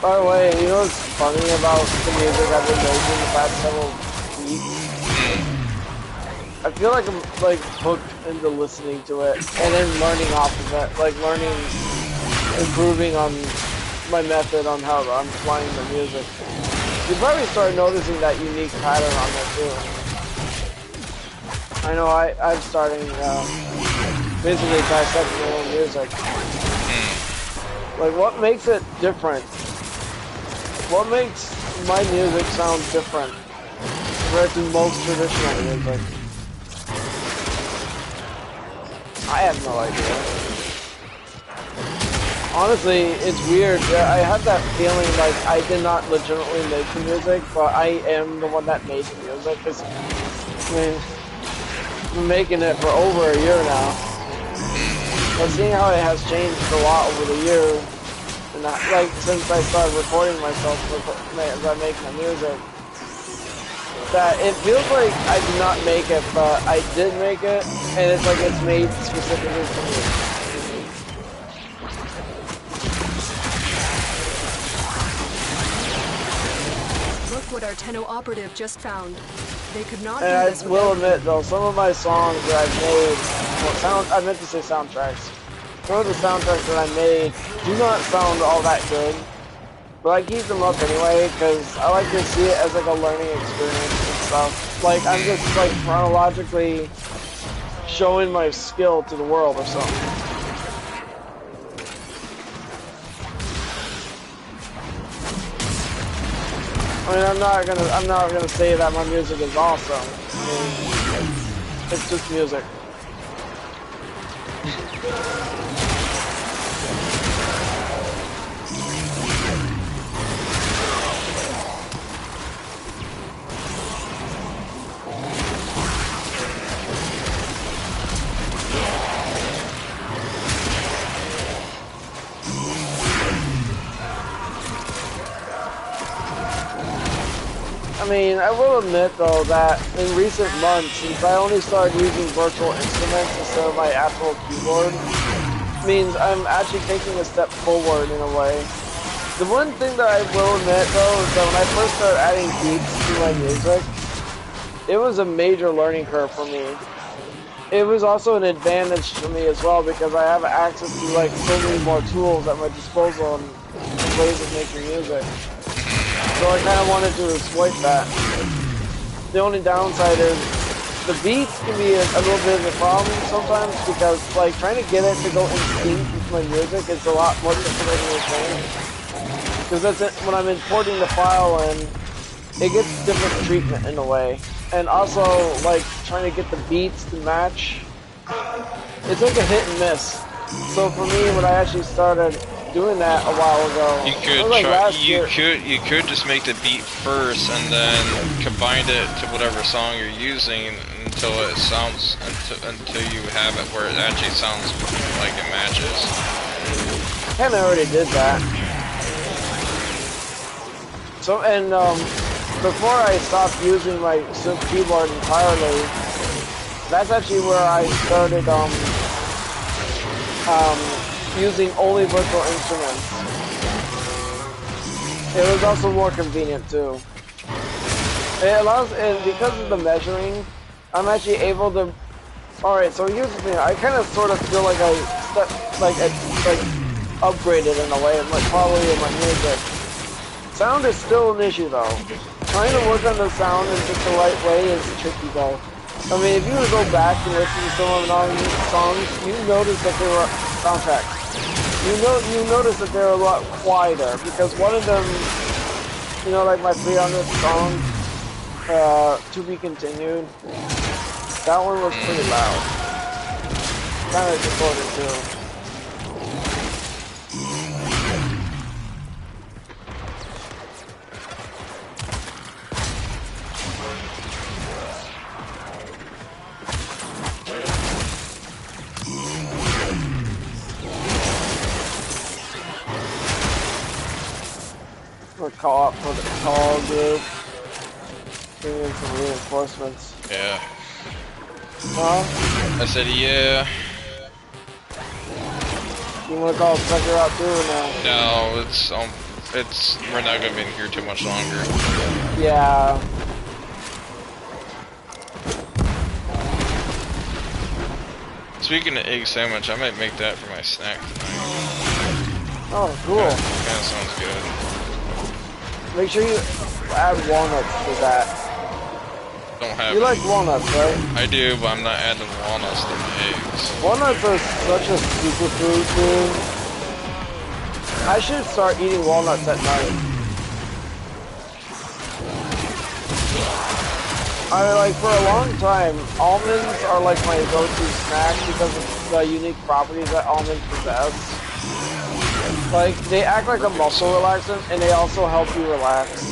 By the way, you know what's funny about the music I've been making the past several weeks? I feel like I'm like hooked into listening to it and then learning off of it, like learning, improving on my method on how I'm applying the music. You probably start noticing that unique pattern on there too. I know I'm starting basically dissecting my own music. Like what makes it different? What makes my music sound different compared to most traditional music? I have no idea. Honestly, it's weird. I have that feeling like I did not legitimately make the music, but I am the one that made the music. I mean, I've been making it for over a year now. But seeing how it has changed a lot over the years, and like since I started recording myself as I make my music, that it feels like I did not make it, but I did make it, and it's like it's made specifically for me. Look what our Tenno operative just found. They could not And do I this will without admit though, some of my songs that I've made, well, I meant to say soundtracks. Some of the soundtracks that I made do not sound all that good, but I keep them up anyway because I like to see it as like a learning experience and stuff. Like I'm just like chronologically showing my skill to the world or something. I mean, I'm not gonna say that my music is awesome. I mean, it's just music. I mean, I will admit though that in recent months, since I only started using virtual instruments instead of my actual keyboard, means I'm actually taking a step forward in a way. The one thing that I will admit though is that when I first started adding beats to my music, it was a major learning curve for me. It was also an advantage to me as well because I have access to like so many more tools at my disposal and ways of making music. So I kind of wanted to exploit that. The only downside is the beats can be a little bit of a problem sometimes because like trying to get it to go in sync with my music is a lot more difficult than you think. Because that's it, when I'm importing the file and it gets different treatment in a way. And also like trying to get the beats to match. It's like a hit and miss. So for me, when I actually started doing that a while ago, You could like you could just make the beat first and then combine it to whatever song you're using until it sounds until you have it where it actually sounds like it matches. Kinda already did that. So and before I stopped using my synth keyboard entirely, that's actually where I started using only virtual instruments. It was also more convenient too. It allows, and because of the measuring, I'm actually able to. All right, so here's the thing. I kind of sort of feel like I upgraded in a way, like probably in my music. Sound is still an issue though. Trying to work on the sound in just the right way is tricky though. I mean, if you were to go back and listen to some of my songs, you notice that they were soundtracks. You notice that they're a lot quieter because one of them, you know, like my 300th song, To Be Continued, that one was pretty loud. Kind of distorted too. for co-op for the call group. Bring in some reinforcements. Yeah. Huh? I said, yeah. You wanna call Spectre out too or no? No, we're not gonna be in here too much longer. Yeah. Speaking of egg sandwich, I might make that for my snack tonight. Oh, cool. Kinda sounds good. Make sure you add walnuts to that. Don't have You like any. walnuts, right? I do, but I'm not adding walnuts to my eggs. Walnuts are such a superfood, dude. I should start eating walnuts at night. For a long time, almonds are like my go-to snack because of the unique properties that almonds possess. Like, they act like a muscle relaxant, and they also help you relax.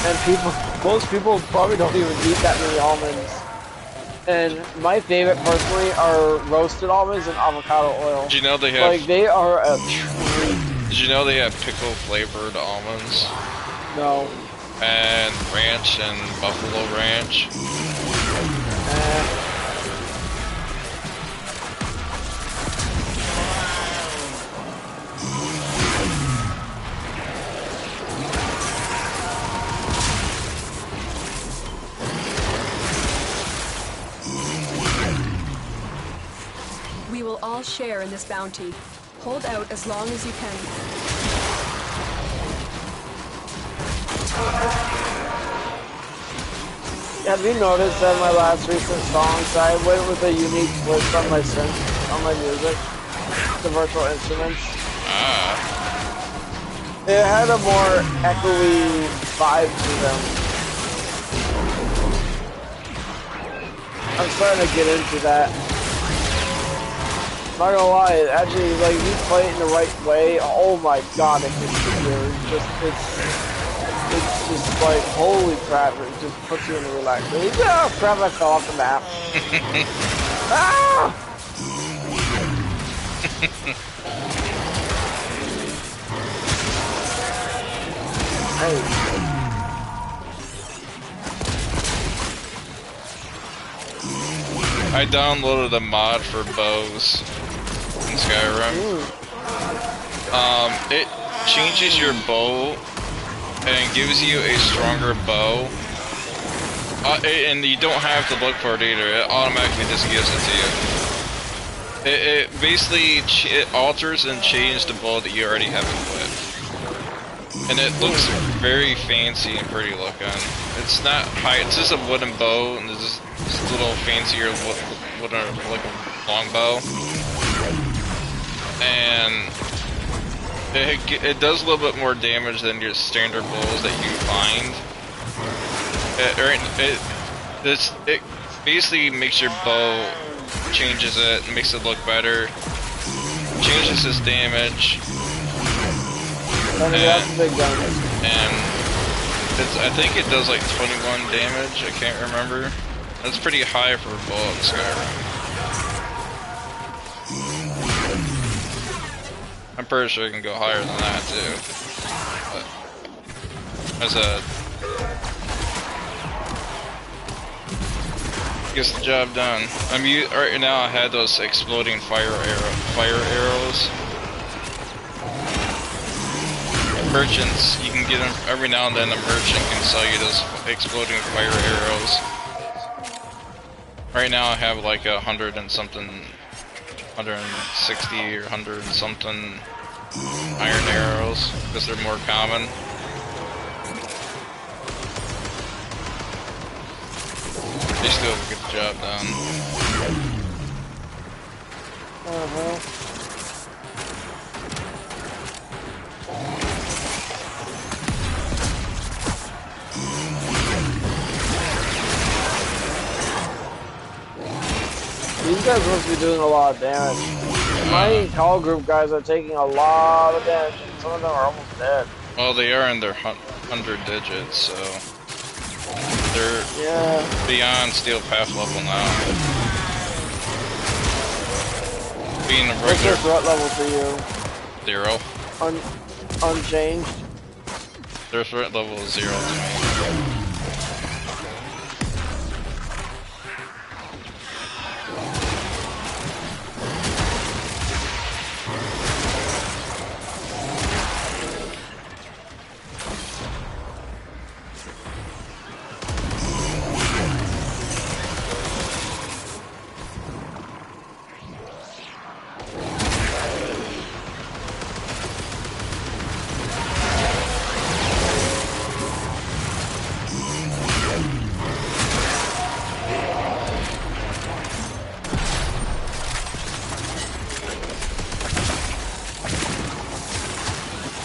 And most people probably don't even eat that many almonds. And my favorite, personally, are roasted almonds and avocado oil. Did you know they have? Like, they are a treat. Did you know they have pickle flavored almonds? No. And ranch and buffalo ranch. We will all share in this bounty. Hold out as long as you can. Have you noticed that my last recent songs, I went with a unique twist on my synth, on my music, the virtual instruments. It had a more echoey vibe to them. I'm starting to get into that. Not gonna lie, actually, like, you play it in the right way, oh my god, it hits the ear. It's just like, holy crap, it just puts you in a relaxed mood. Oh crap, I fell off the map. Ah! Hey. I downloaded a mod for bows in Skyrim. It changes your bow and gives you a stronger bow. And you don't have to look for it either. It automatically just gives it to you. It basically alters and changes the bow that you already have equipped. And it looks very fancy and pretty looking. It's not high, it's just a wooden bow, and it's just a little fancier wooden, like a long bow. And it does a little bit more damage than your standard bows that you find. It basically makes your bow, changes it, makes it look better, changes its damage. And I think it does like 21 damage, I can't remember. That's pretty high for a bow in Skyrim. I'm pretty sure it can go higher than that too. But as a gets the job done. Right now I had those exploding fire arrows. Merchants, you can get them every now and then. A merchant can sell you those exploding fire arrows. Right now I have like 100 and something, 160 or 100 and something iron arrows because they're more common. They still get the job done. These guys must be doing a lot of damage. My call group guys are taking a lot of damage, and some of them are almost dead. Well, they are in their 100 digits, so they're beyond Steel Path level now. Being a What's regular their threat level for you? 0. unchanged. Their threat level is 0 to me.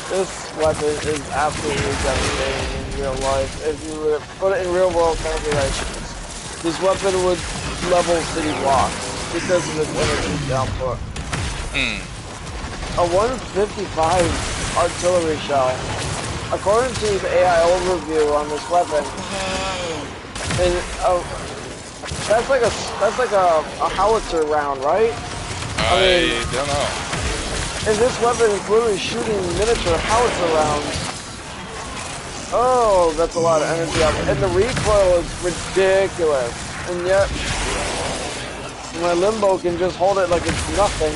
This weapon is absolutely devastating in real life. If you were to put it in real world configurations, this weapon would level city blocks because of its energy output. A 155 artillery shell. According to the AI overview on this weapon, that's like a howitzer round, right? I don't know. And this weapon is literally shooting miniature howitzer rounds. Oh, that's a lot of energy output. And the recoil is ridiculous. And yet, my limbo can just hold it like it's nothing.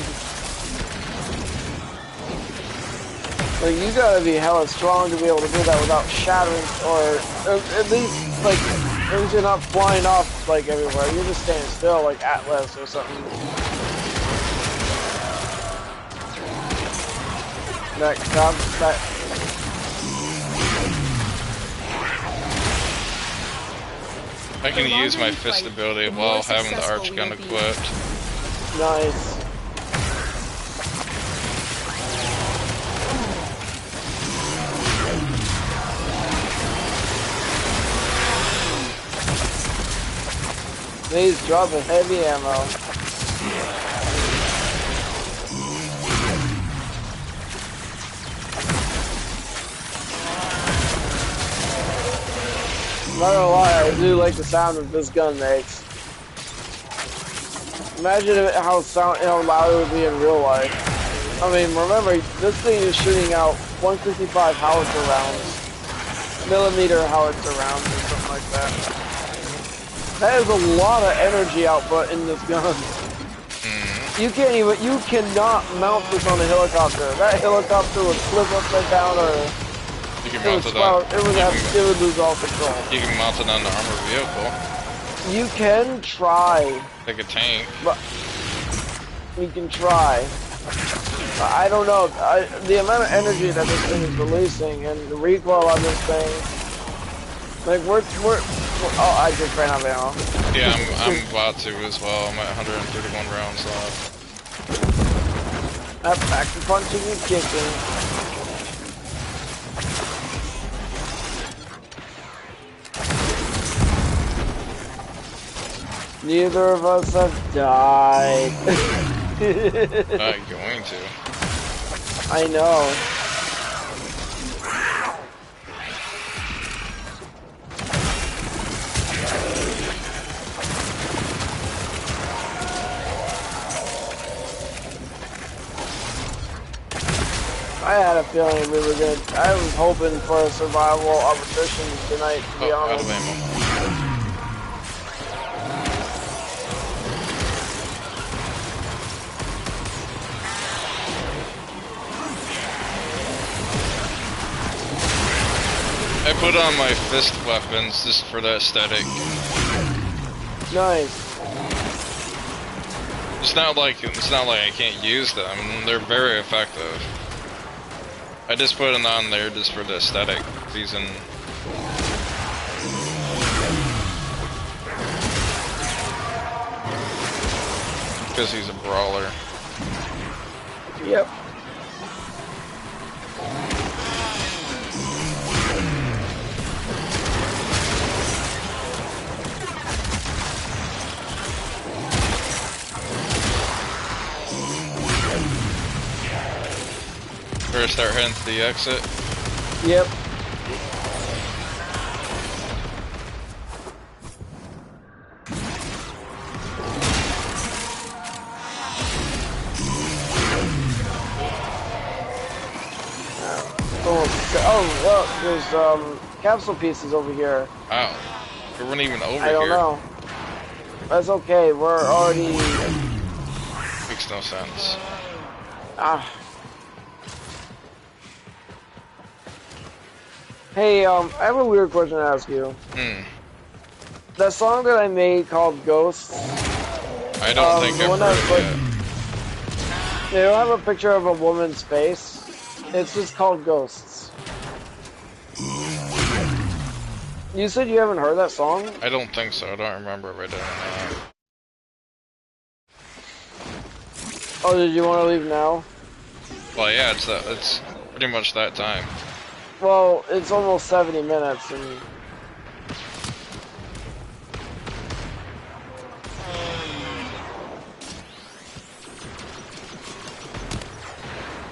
Like, you gotta be hella strong to be able to do that without shattering, or at least, like, at least you're not flying off, like, everywhere. You're just staying still, like Atlas or something. That. I can use my fist ability while having the arch gun equipped. Nice. He's dropping heavy ammo. Not gonna lie, I do like the sound that this gun makes. Imagine how loud it would be in real life. I mean, remember, this thing is shooting out 155 howitzer rounds, millimeter howitzer rounds, or something like that. That is a lot of energy output in this gun. You cannot mount this on a helicopter. That helicopter would flip upside down, or You can mount it on. it would lose all control. You can mount it on the armored vehicle. You can try. Like a tank. But you can try. I don't know. The amount of energy that this thing is releasing and the recoil on this thing. Like oh, I just ran out of ammo. Yeah, I'm about to as well. I'm at 131 rounds left. Back to punching and kicking. Neither of us have died. Not going to. I know. I had a feeling we were gonna. I was hoping for a survival of attrition tonight, to be honest. Out of ammo. I put on my fist weapons just for the aesthetic. Nice. It's not like I can't use them. They're very effective. I just put them on there just for the aesthetic reason. Because he's a brawler. Yep. We're gonna start heading to the exit. Yep. almost. Oh, look, there's capsule pieces over here. Oh, we weren't even over here. I don't know. That's okay. We're already. Makes no sense. Ah. Hey, I have a weird question to ask you. That song that I made called Ghosts. I don't think I've heard it yet. They don't have a picture of a woman's face. It's just called Ghosts. You said you haven't heard that song? I don't think so. I don't remember if I did or not. Oh, did you want to leave now? Well, yeah, it's pretty much that time. Well, it's almost 70 minutes, and